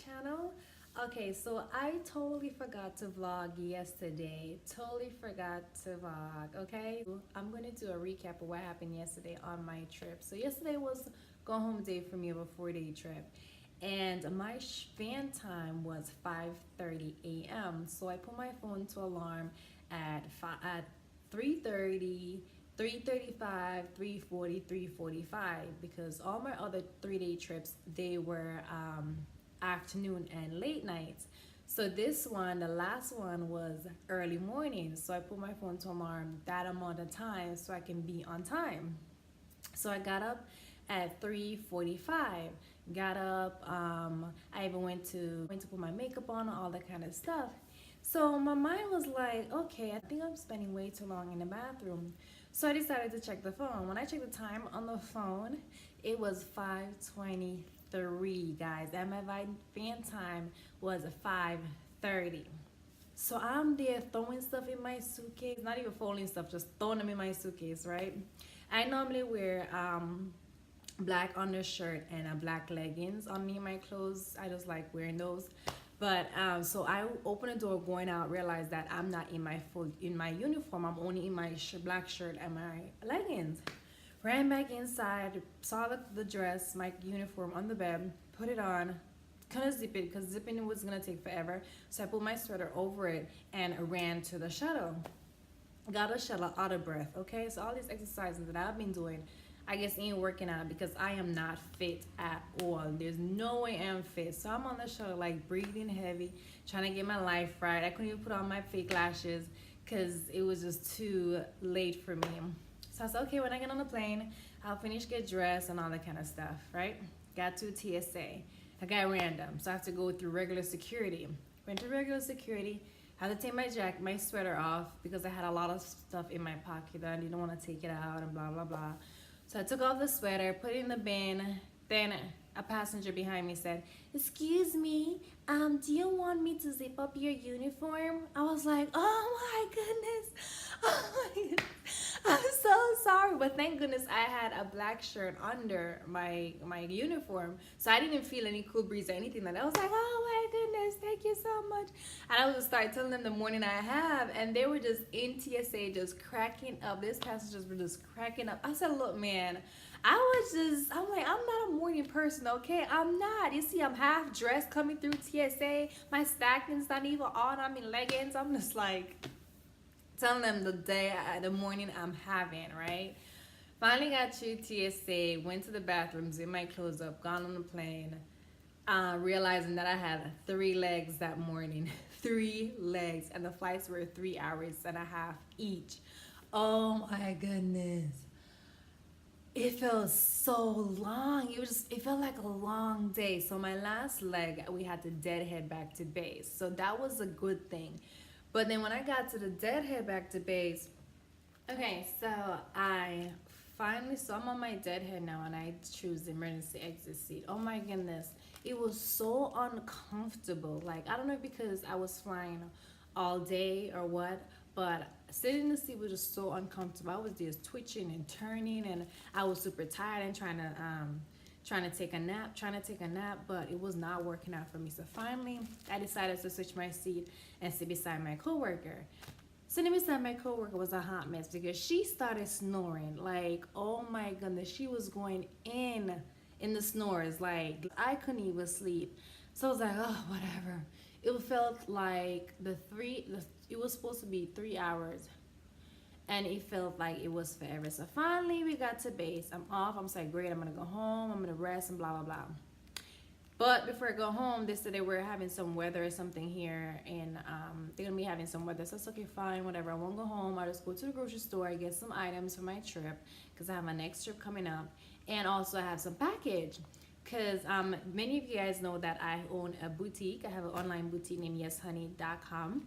channel. Okay, so I totally forgot to vlog yesterday. Totally forgot to vlog, okay? I'm gonna do a recap of what happened yesterday on my trip. So yesterday was go home day for me of a 4-day trip. And my van time was 5:30 a.m. So I put my phone to alarm at 3:30, 3:35, 3:40, 3:45 because all my other 3-day trips they were afternoon and late nights. So this one, the last one, was early morning. So I put my phone to alarm that amount of time so I can be on time. So I got up at 3:45. Got up. I even went to put my makeup on, all that kind of stuff. So my mind was like, okay, I think I'm spending way too long in the bathroom. So I decided to check the phone. When I checked the time on the phone, it was 5:23, guys. And my van time was 5:30. So I'm there throwing stuff in my suitcase, not even folding stuff, just throwing them in my suitcase, right? I normally wear black undershirt and a black leggings on me, my clothes. I just like wearing those. But so I opened the door going out, realized that I'm not in my uniform. I'm only in my black shirt and my leggings. Ran back inside, saw the dress, my uniform on the bed, put it on. Couldn't zip it because zipping it was gonna take forever. So I put my sweater over it and ran to the shuttle. Got a shuttle out of breath. Okay, so all these exercises that I've been doing, I guess ain't working out because I am not fit at all. There's no way I'm fit. So I'm on the shuttle like breathing heavy, trying to get my life right. I couldn't even put on my fake lashes because it was just too late for me. So I said, okay, when I get on the plane, I'll finish, get dressed and all that kind of stuff, right? Got to TSA. I got random, so I have to go through regular security. Went to regular security, had to take my sweater off because I had a lot of stuff in my pocket that I didn't want to take it out and blah, blah, blah. So I took off the sweater, put it in the bin. Then a passenger behind me said, "Excuse me, do you want me to zip up your uniform?" I was like, oh my goodness, oh my goodness. I'm so sorry, but thank goodness I had a black shirt under my uniform, so I didn't feel any cool breeze or anything like that. I was like, oh my goodness, thank you so much. And I was just started telling them the morning I have, and they were just in TSA just cracking up. These passengers were just cracking up. I said, look, man, I'm like, I'm not a morning person, okay? I'm not. You see, I'm half dressed coming through TSA. My stocking's not even on. I'm in leggings. I'm just like telling them the morning I'm having, right? Finally got to TSA, went to the bathroom, zipped my clothes up, gone on the plane, realizing that I had 3 legs that morning. 3 legs, and the flights were 3 hours and a half each. Oh my goodness. It felt so long. It felt like a long day. So my last leg, we had to deadhead back to base. So that was a good thing. But then when I got to the deadhead back to base, okay, so I'm on my deadhead now and I choose the emergency exit seat. Oh my goodness. It was so uncomfortable. Like, I don't know because I was flying all day or what, but sitting in the seat was just so uncomfortable. I was just twitching and turning, and I was super tired and trying to take a nap, but it was not working out for me. So finally, I decided to switch my seat and sit beside my coworker. Sitting beside my coworker was a hot mess because she started snoring. Like, oh my goodness, she was going in the snores. Like, I couldn't even sleep. So I was like, oh, whatever. It felt like it was supposed to be 3 hours, and it felt like it was forever. So finally we got to base. I'm off. I'm like, great, I'm gonna go home, I'm gonna rest and blah blah blah. But before I go home, they said they were having some weather or something here, and they're gonna be having some weather. So it's okay, fine, whatever. I won't go home. I'll just go to the grocery store, get some items for my trip because I have my next trip coming up, and also I have some package. Because many of you guys know that I own a boutique. I have an online boutique named yesshoneyboutique.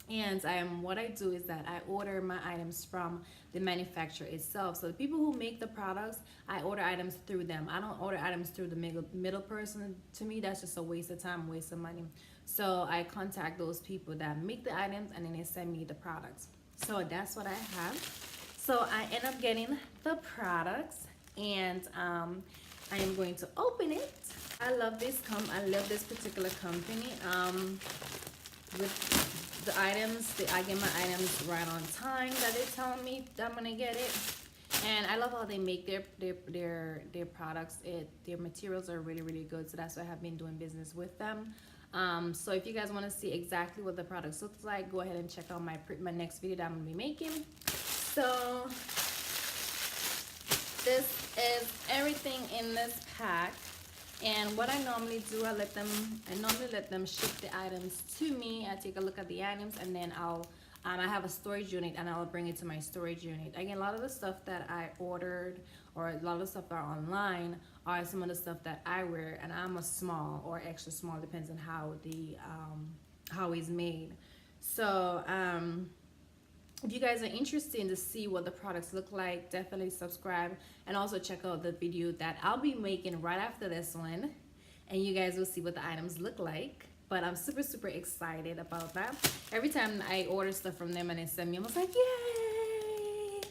And what I do is that I order my items from the manufacturer itself. So the people who make the products, I order items through them. I don't order items through the middle person. To me, that's just a waste of time, waste of money. So I contact those people that make the items, and then they send me the products. So that's what I have. So I end up getting the products, and I am going to open it I love this particular company. With the items, I get my items right on time that they tell me that I'm gonna get it. And I love how they make their products. Their materials are really, really good. So that's why I have been doing business with them. So if you guys want to see exactly what the products look like, go ahead and check out my next video that I'm gonna be making. So this is everything in this pack. And what I normally do, I normally let them ship the items to me. I take a look at the items, and then I have a storage unit, and I'll bring it to my storage unit. Again, a lot of the stuff that I ordered, or a lot of the stuff that are online, are some of the stuff that I wear, and I'm a small or extra small, depends on how it's made. So if you guys are interested to see what the products look like, definitely subscribe, and also check out the video that I'll be making right after this one, and you guys will see what the items look like. But I'm super, super excited about that. Every time I order stuff from them and they send me, I'm like, yay!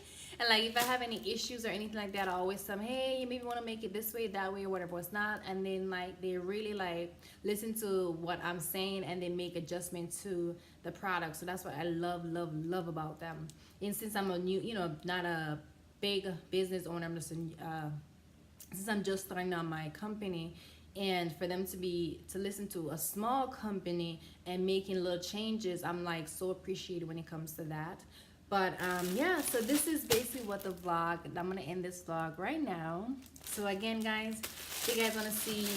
And like, if I have any issues or anything like that, I always tell them, hey, you maybe want to make it this way, that way, or whatever. It's not. And then like, they really like listen to what I'm saying, and they make adjustment to the product. So that's what I love, love, love about them. And since I'm a new, not a big business owner, I'm just since I'm just starting out my company, and for them to listen to a small company and making little changes, I'm like so appreciated when it comes to that. But yeah, so this is basically what the vlog, I'm gonna end this vlog right now. So again, guys, if you guys want to see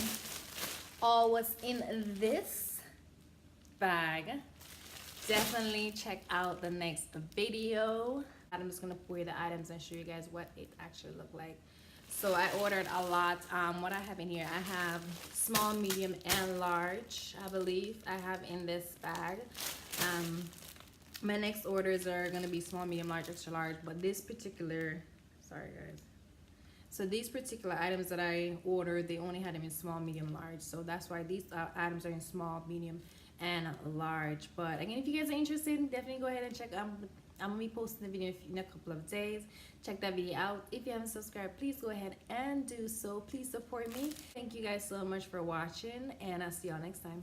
all what's in this bag, definitely check out the next video. I'm just gonna pour the items and show you guys what it actually looked like. So I ordered a lot. What I have in here, I have small, medium, and large, I believe I have in this bag. My next orders are gonna be small, medium, large, extra large, but this particular, sorry guys. So these particular items that I ordered, they only had them in small, medium, large. So that's why these items are in small, medium, and large. But again, if you guys are interested, definitely go ahead and check. I'm gonna be posting the video in a couple of days. Check that video out. If you haven't subscribed, please go ahead and do so. Please support me. Thank you guys so much for watching, and I'll see y'all next time.